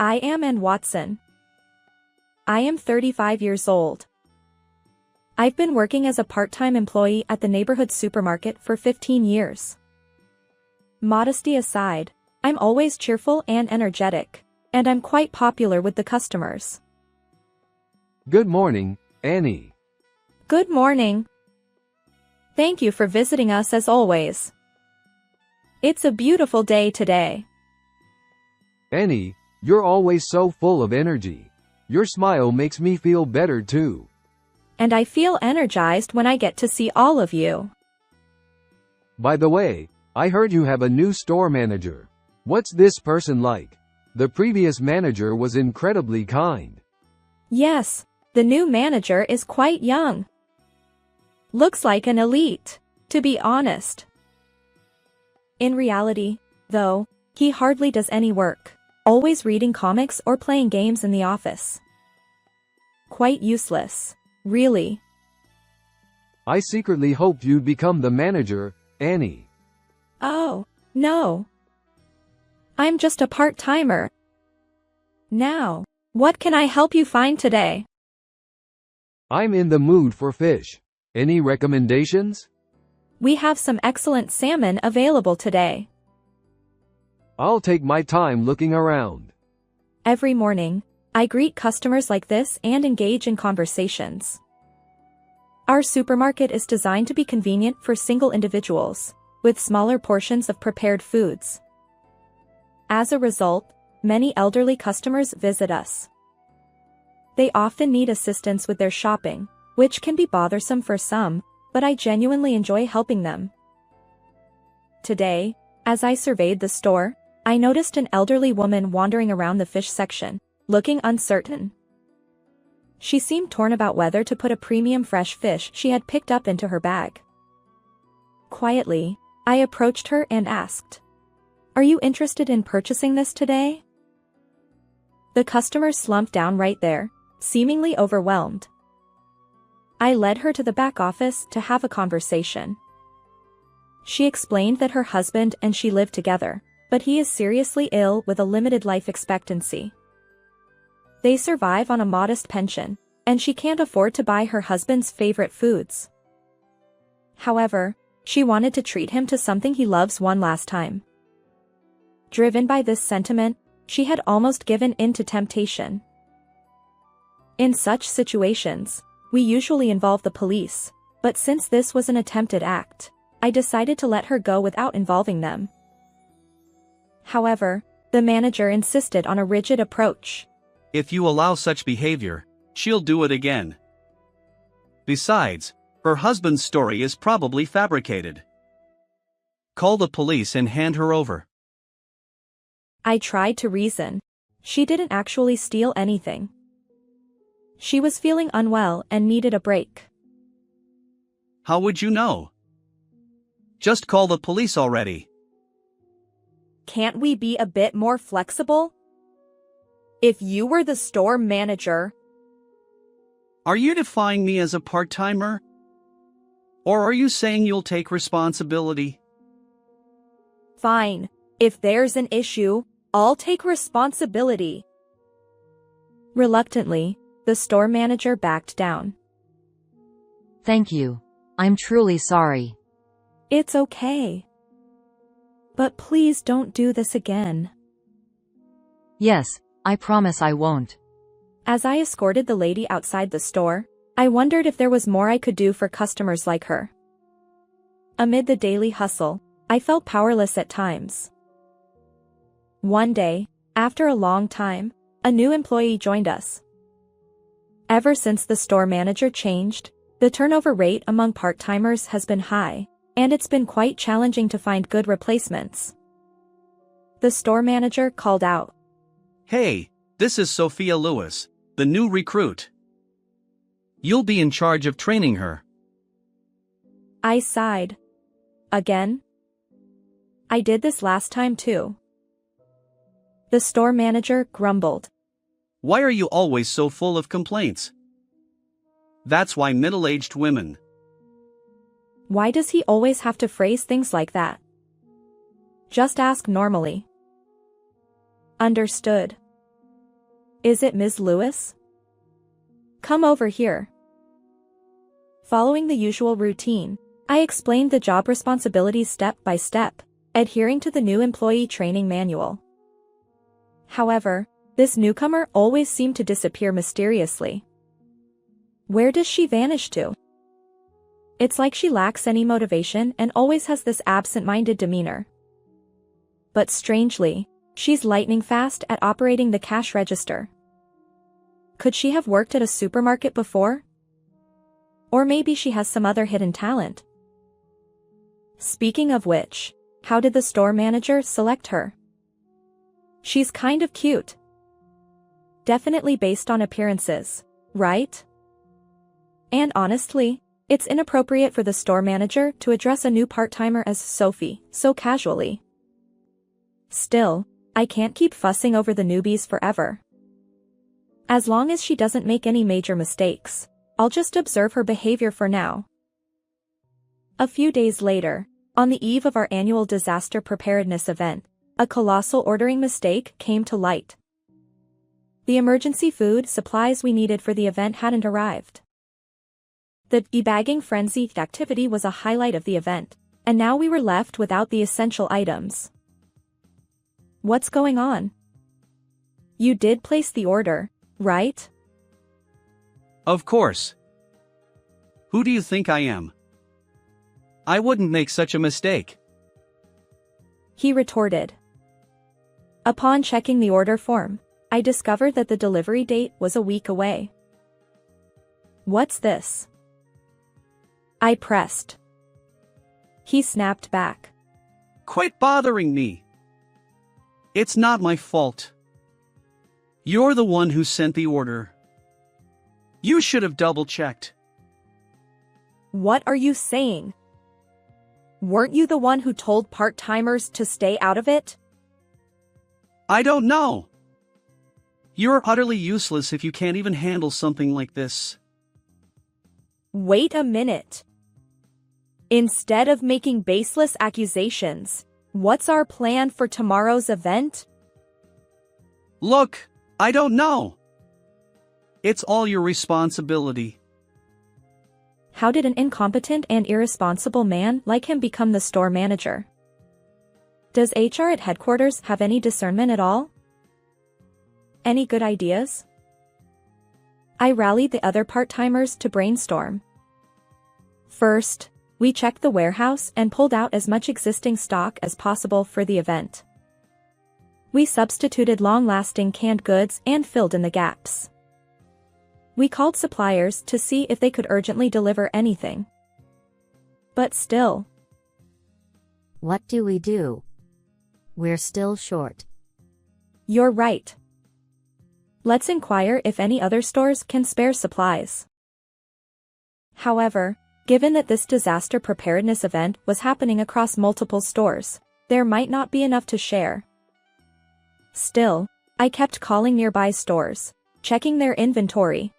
I am Ann Watson. I am 35 years old. I've been working as a part-time employee at the neighborhood supermarket for 15 years. Modesty aside, I'm always cheerful and energetic, and I'm quite popular with the customers. Good morning, Annie. Good morning. Thank you for visiting us as always. It's a beautiful day today. Annie, you're always so full of energy. Your smile makes me feel better too. And I feel energized when I get to see all of you. By the way, I heard you have a new store manager. What's this person like? The previous manager was incredibly kind. Yes, the new manager is quite young. Looks like an elite, to be honest. In reality, though, he hardly does any work, always reading comics or playing games in the office. Quite useless, really. I secretly hoped you'd become the manager, Annie. Oh, no. I'm just a part-timer. Now, what can I help you find today? I'm in the mood for fish. Any recommendations? We have some excellent salmon available today. I'll take my time looking around. Every morning, I greet customers like this and engage in conversations. Our supermarket is designed to be convenient for single individuals, with smaller portions of prepared foods. As a result, many elderly customers visit us. They often need assistance with their shopping, which can be bothersome for some, but I genuinely enjoy helping them. Today, as I surveyed the store, I noticed an elderly woman wandering around the fish section, looking uncertain. She seemed torn about whether to put a premium fresh fish she had picked up into her bag. Quietly, I approached her and asked, "Are you interested in purchasing this today?" The customer slumped down right there, seemingly overwhelmed. I led her to the back office to have a conversation. She explained that her husband and she live together, but he is seriously ill with a limited life expectancy. They survive on a modest pension, and she can't afford to buy her husband's favorite foods. However, she wanted to treat him to something he loves one last time. Driven by this sentiment, she had almost given in to temptation. In such situations, we usually involve the police, but since this was an attempted act, I decided to let her go without involving them. However, the manager insisted on a rigid approach. If you allow such behavior, she'll do it again. Besides, her husband's story is probably fabricated. Call the police and hand her over. I tried to reason. She didn't actually steal anything. She was feeling unwell and needed a break. How would you know? Just call the police already. Can't we be a bit more flexible? If you were the store manager... Are you defying me as a part-timer? Or are you saying you'll take responsibility? Fine. If there's an issue, I'll take responsibility. Reluctantly, the store manager backed down. Thank you. I'm truly sorry. It's okay. But please don't do this again. Yes, I promise I won't. As I escorted the lady outside the store, I wondered if there was more I could do for customers like her. Amid the daily hustle, I felt powerless at times. One day, after a long time, a new employee joined us. Ever since the store manager changed, the turnover rate among part-timers has been high, and it's been quite challenging to find good replacements. The store manager called out, Hey, this is Sophia Lewis, the new recruit. You'll be in charge of training her. I sighed. Again? I did this last time too. The store manager grumbled. Why are you always so full of complaints? That's why middle-aged women. Why does he always have to phrase things like that? Just ask normally. Understood. Is it Ms. Lewis? Come over here. Following the usual routine, I explained the job responsibilities step by step, adhering to the new employee training manual. However, this newcomer always seemed to disappear mysteriously. Where does she vanish to? It's like she lacks any motivation and always has this absent-minded demeanor. But strangely, she's lightning fast at operating the cash register. Could she have worked at a supermarket before? Or maybe she has some other hidden talent. Speaking of which, how did the store manager select her? She's kind of cute. Definitely based on appearances, right? And honestly, it's inappropriate for the store manager to address a new part-timer as Sophie so casually. Still, I can't keep fussing over the newbies forever. As long as she doesn't make any major mistakes, I'll just observe her behavior for now. A few days later, on the eve of our annual disaster preparedness event, a colossal ordering mistake came to light. The emergency food supplies we needed for the event hadn't arrived. The debagging frenzy activity was a highlight of the event, and now we were left without the essential items. What's going on? You did place the order, right? Of course. Who do you think I am? I wouldn't make such a mistake. He retorted. Upon checking the order form, I discovered that the delivery date was a week away. What's this? I pressed. He snapped back. Quit bothering me. It's not my fault. You're the one who sent the order. You should have double-checked. What are you saying? Weren't you the one who told part-timers to stay out of it? I don't know. You're utterly useless if you can't even handle something like this. Wait a minute. Instead of making baseless accusations, what's our plan for tomorrow's event? Look, I don't know. It's all your responsibility. How did an incompetent and irresponsible man like him become the store manager? Does HR at headquarters have any discernment at all? Any good ideas? I rallied the other part-timers to brainstorm. First, we checked the warehouse and pulled out as much existing stock as possible for the event. We substituted long-lasting canned goods and filled in the gaps. We called suppliers to see if they could urgently deliver anything. But still. What do we do? We're still short. You're right. Let's inquire if any other stores can spare supplies. However, given that this disaster preparedness event was happening across multiple stores, there might not be enough to share. Still, I kept calling nearby stores, checking their inventory.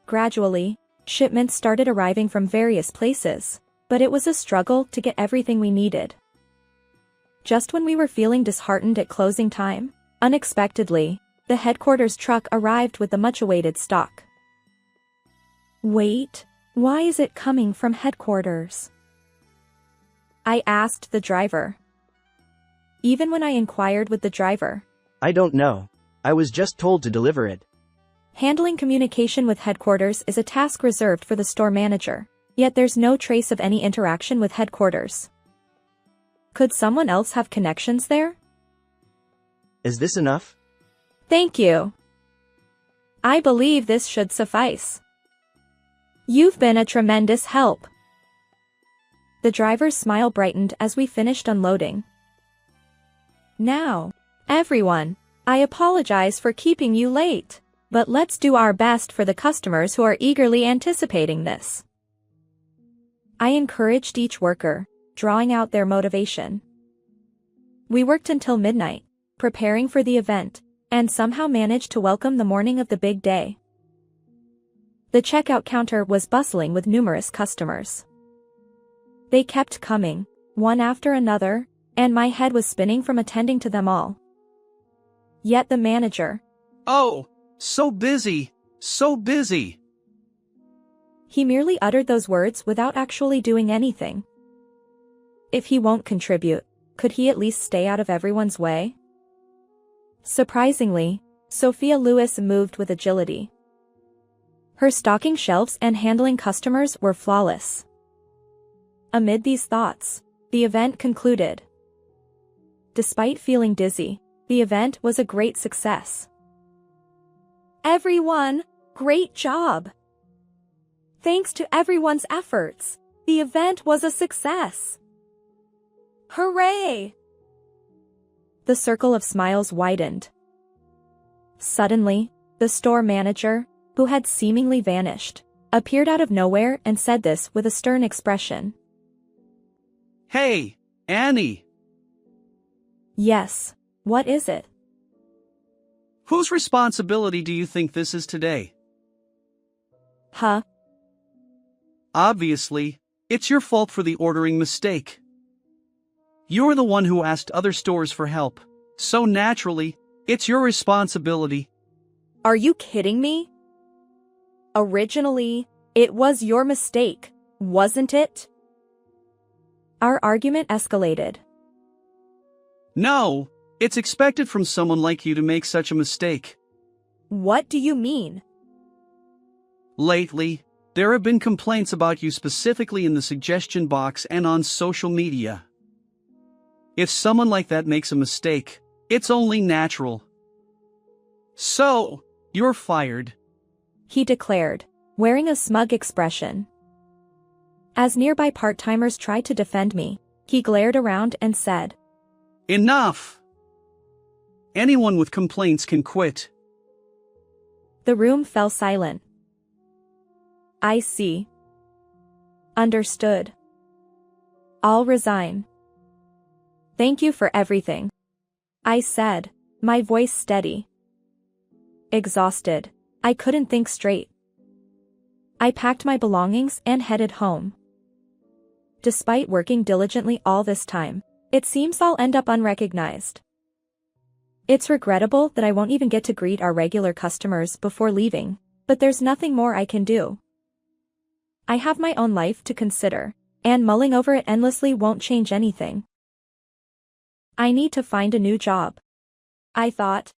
Gradually, shipments started arriving from various places, but it was a struggle to get everything we needed. Just when we were feeling disheartened at closing time, unexpectedly, the headquarters truck arrived with the much-awaited stock. Wait, why is it coming from headquarters? I asked the driver. Even when I inquired with the driver, I don't know. I was just told to deliver it. Handling communication with headquarters is a task reserved for the store manager, yet there's no trace of any interaction with headquarters. Could someone else have connections there? Is this enough? Thank you. I believe this should suffice. You've been a tremendous help. The driver's smile brightened as we finished unloading. Now, everyone, I apologize for keeping you late, but let's do our best for the customers who are eagerly anticipating this. I encouraged each worker, drawing out their motivation. We worked until midnight, preparing for the event, and somehow managed to welcome the morning of the big day. The checkout counter was bustling with numerous customers. They kept coming, one after another, and my head was spinning from attending to them all. Yet the manager, Oh, so busy, so busy. He merely uttered those words without actually doing anything. If he won't contribute, could he at least stay out of everyone's way? Surprisingly, Sophia Lewis moved with agility. Her stocking shelves and handling customers were flawless. Amid these thoughts, the event concluded. Despite feeling dizzy, the event was a great success. Everyone, great job! Thanks to everyone's efforts, the event was a success. Hooray! The circle of smiles widened. Suddenly, the store manager, who had seemingly vanished, appeared out of nowhere and said this with a stern expression. Hey, Annie! Yes, what is it? Whose responsibility do you think this is today? Huh? Obviously, it's your fault for the ordering mistake. You're the one who asked other stores for help, so naturally, it's your responsibility. Are you kidding me? Originally, it was your mistake, wasn't it? Our argument escalated. No, it's expected from someone like you to make such a mistake. What do you mean? Lately, there have been complaints about you specifically in the suggestion box and on social media. If someone like that makes a mistake, it's only natural. So, you're fired, He declared, wearing a smug expression. As nearby part-timers tried to defend me, he glared around and said, Enough! Anyone with complaints can quit. The room fell silent. I see. Understood. I'll resign. Thank you for everything, I said, my voice steady. Exhausted, I couldn't think straight. I packed my belongings and headed home. Despite working diligently all this time, it seems I'll end up unrecognized. It's regrettable that I won't even get to greet our regular customers before leaving, but there's nothing more I can do. I have my own life to consider, and mulling over it endlessly won't change anything. I need to find a new job, I thought.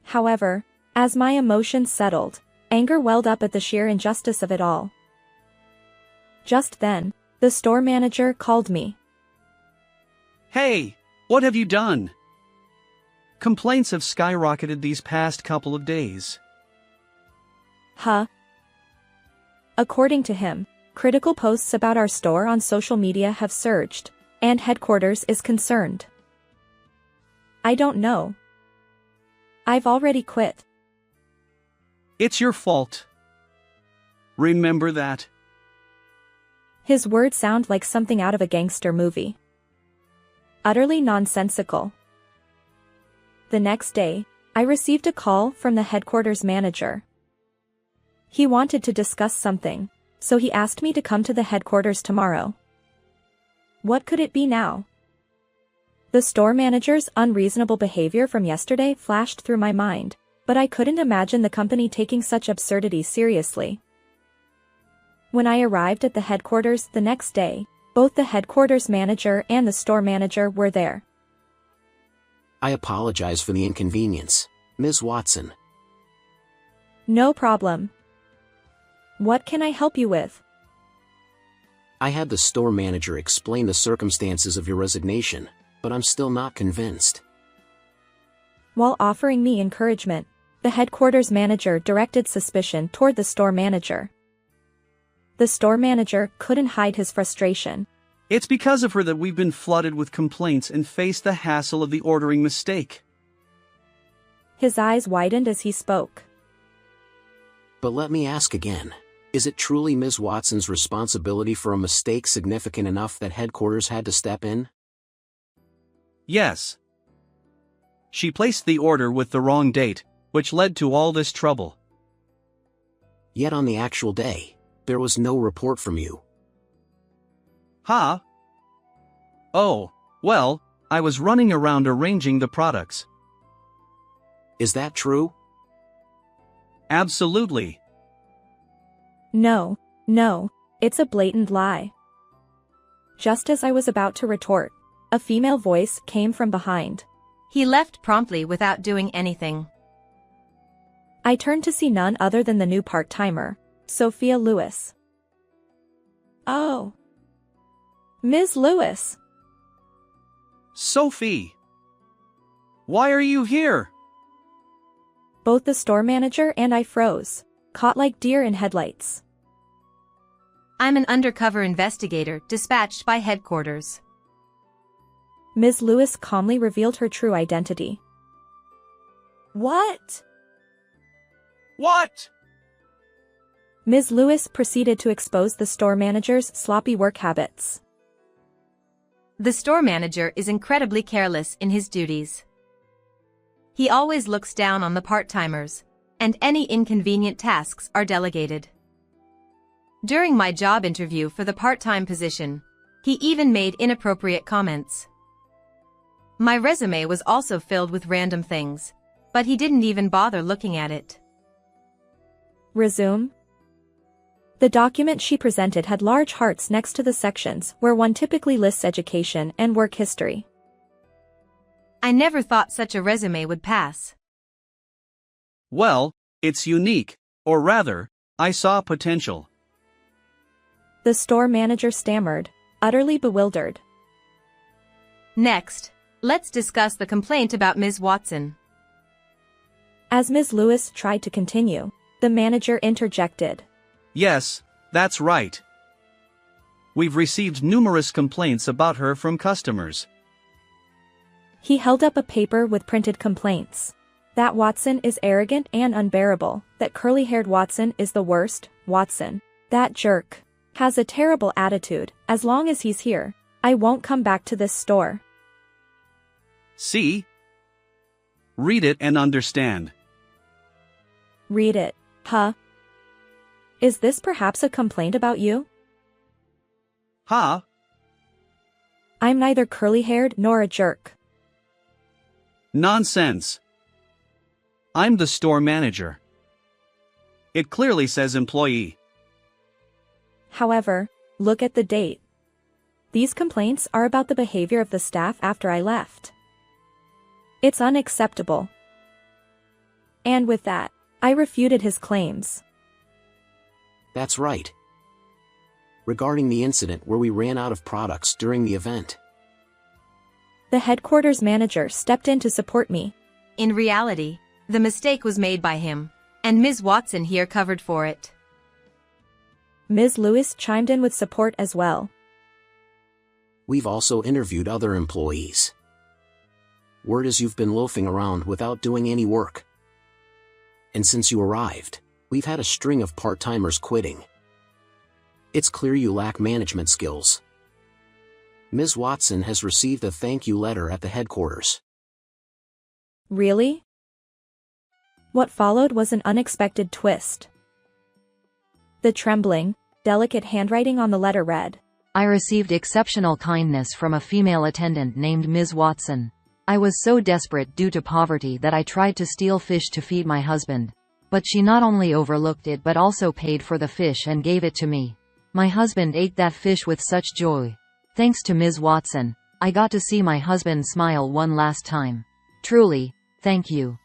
However, as my emotions settled, anger welled up at the sheer injustice of it all. Just then, the store manager called me. Hey, what have you done? Complaints have skyrocketed these past couple of days. Huh? According to him, critical posts about our store on social media have surged, and headquarters is concerned. I don't know. I've already quit. It's your fault. Remember that. His words sound like something out of a gangster movie. Utterly nonsensical. The next day, I received a call from the headquarters manager. He wanted to discuss something, so he asked me to come to the headquarters tomorrow. What could it be now? The store manager's unreasonable behavior from yesterday flashed through my mind, but I couldn't imagine the company taking such absurdity seriously. When I arrived at the headquarters the next day, both the headquarters manager and the store manager were there. I apologize for the inconvenience, Ms. Watson. No problem. What can I help you with? I had the store manager explain the circumstances of your resignation, but I'm still not convinced. While offering me encouragement, the headquarters manager directed suspicion toward the store manager. The store manager couldn't hide his frustration. It's because of her that we've been flooded with complaints and face the hassle of the ordering mistake. His eyes widened as he spoke. But let me ask again. Is it truly Ms. Watson's responsibility for a mistake significant enough that headquarters had to step in? Yes. She placed the order with the wrong date, which led to all this trouble. Yet on the actual day, there was no report from you. Huh? Oh, well, I was running around arranging the products. Is that true? Absolutely. No, it's a blatant lie. Just as I was about to retort, a female voice came from behind. He left promptly without doing anything. I turned to see none other than the new part-timer, Sophia Lewis. Oh. Ms. Lewis. Sophie! Why are you here? Both the store manager and I froze, caught like deer in headlights. I'm an undercover investigator dispatched by headquarters. Ms. Lewis calmly revealed her true identity. What? What? Ms. Lewis proceeded to expose the store manager's sloppy work habits. The store manager is incredibly careless in his duties. He always looks down on the part-timers, and any inconvenient tasks are delegated. During my job interview for the part-time position, he even made inappropriate comments. My resume was also filled with random things, but he didn't even bother looking at it. Resume. The document she presented had large hearts next to the sections where one typically lists education and work history. I never thought such a resume would pass. Well, it's unique, or rather, I saw potential. The store manager stammered, utterly bewildered. Next, let's discuss the complaint about Ms. Watson. As Ms. Lewis tried to continue, the manager interjected. Yes, that's right. We've received numerous complaints about her from customers. He held up a paper with printed complaints. That Watson is arrogant and unbearable, that curly-haired Watson is the worst, Watson, that jerk, has a terrible attitude. As long as he's here, I won't come back to this store. See? Read it and understand. Read it, huh? Is this perhaps a complaint about you? Huh? I'm neither curly-haired nor a jerk. Nonsense. I'm the store manager. It clearly says employee. However, look at the date. These complaints are about the behavior of the staff after I left. It's unacceptable. And with that, I refuted his claims. That's right. Regarding the incident where we ran out of products during the event. The headquarters manager stepped in to support me. In reality, the mistake was made by him, and Ms. Watson here covered for it. Ms. Lewis chimed in with support as well. We've also interviewed other employees. Word is you've been loafing around without doing any work. And since you arrived, we've had a string of part-timers quitting. It's clear you lack management skills. Ms. Watson has received a thank you letter at the headquarters. Really? What followed was an unexpected twist. The trembling, delicate handwriting on the letter read, I received exceptional kindness from a female attendant named Ms. Watson. I was so desperate due to poverty that I tried to steal fish to feed my husband. But she not only overlooked it but also paid for the fish and gave it to me. My husband ate that fish with such joy. Thanks to Ms. Watson, I got to see my husband smile one last time. Truly, thank you.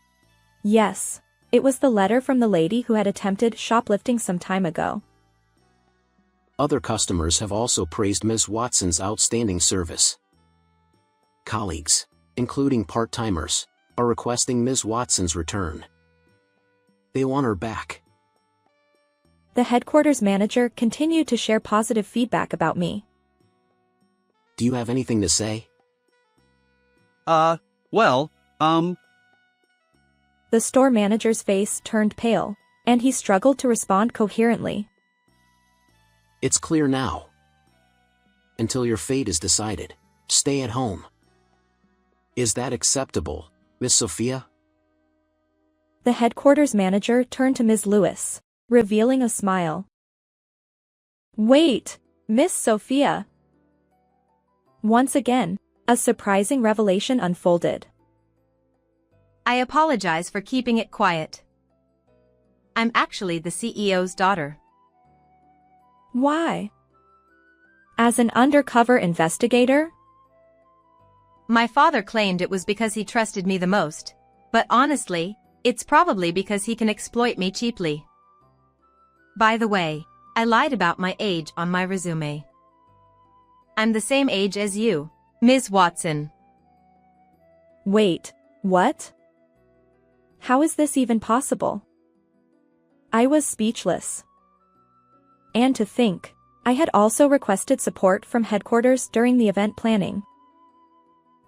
Yes, it was the letter from the lady who had attempted shoplifting some time ago. Other customers have also praised Ms. Watson's outstanding service. Colleagues, including part-timers, are requesting Ms. Watson's return. They want her back. The headquarters manager continued to share positive feedback about me. Do you have anything to say? Well, The store manager's face turned pale, and he struggled to respond coherently. It's clear now. Until your fate is decided, stay at home. Is that acceptable, Miss Sophia? The headquarters manager turned to Ms. Lewis, revealing a smile. Wait, Miss Sophia. Once again, a surprising revelation unfolded. I apologize for keeping it quiet. I'm actually the CEO's daughter. Why? As an undercover investigator? My father claimed it was because he trusted me the most, but honestly, it's probably because he can exploit me cheaply. By the way, I lied about my age on my resume. I'm the same age as you, Ms. Watson. Wait, what? How is this even possible? I was speechless. And to think, I had also requested support from headquarters during the event planning.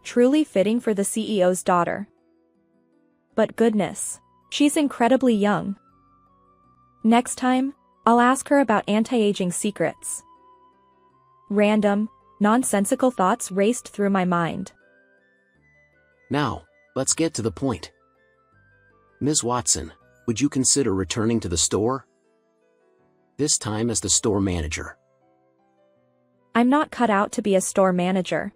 Truly fitting for the CEO's daughter. But goodness, she's incredibly young. Next time, I'll ask her about anti-aging secrets. Random, nonsensical thoughts raced through my mind. Now, let's get to the point. Ms. Watson, would you consider returning to the store? This time as the store manager. I'm not cut out to be a store manager.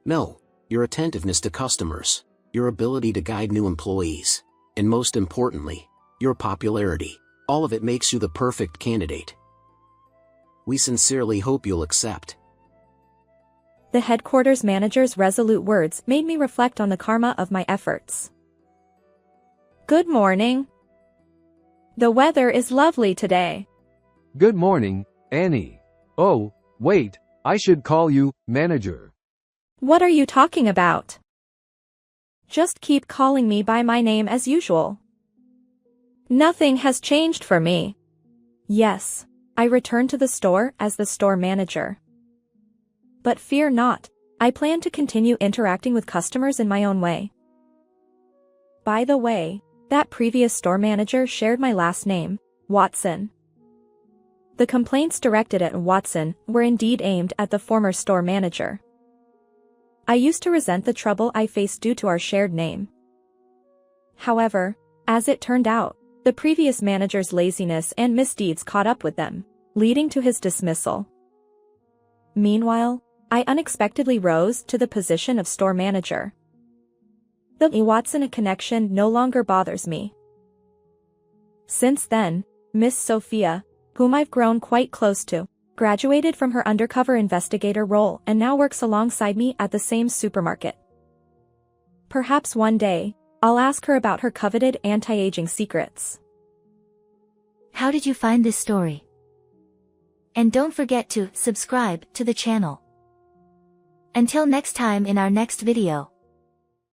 No, your attentiveness to customers, your ability to guide new employees, and most importantly, your popularity, all of it makes you the perfect candidate. We sincerely hope you'll accept. The headquarters manager's resolute words made me reflect on the karma of my efforts. Good morning. The weather is lovely today. Good morning, Annie. Oh, wait, I should call you manager. What are you talking about? Just keep calling me by my name as usual. Nothing has changed for me. Yes, I returned to the store as the store manager. But fear not, I plan to continue interacting with customers in my own way. By the way, that previous store manager shared my last name, Watson. The complaints directed at Watson were indeed aimed at the former store manager. I used to resent the trouble I faced due to our shared name. However, as it turned out, the previous manager's laziness and misdeeds caught up with them, leading to his dismissal. Meanwhile, I unexpectedly rose to the position of store manager. The Watson connection no longer bothers me. Since then, Miss Sophia, whom I've grown quite close to, graduated from her undercover investigator role and now works alongside me at the same supermarket. Perhaps one day, I'll ask her about her coveted anti-aging secrets. How did you find this story? And don't forget to subscribe to the channel. Until next time in our next video.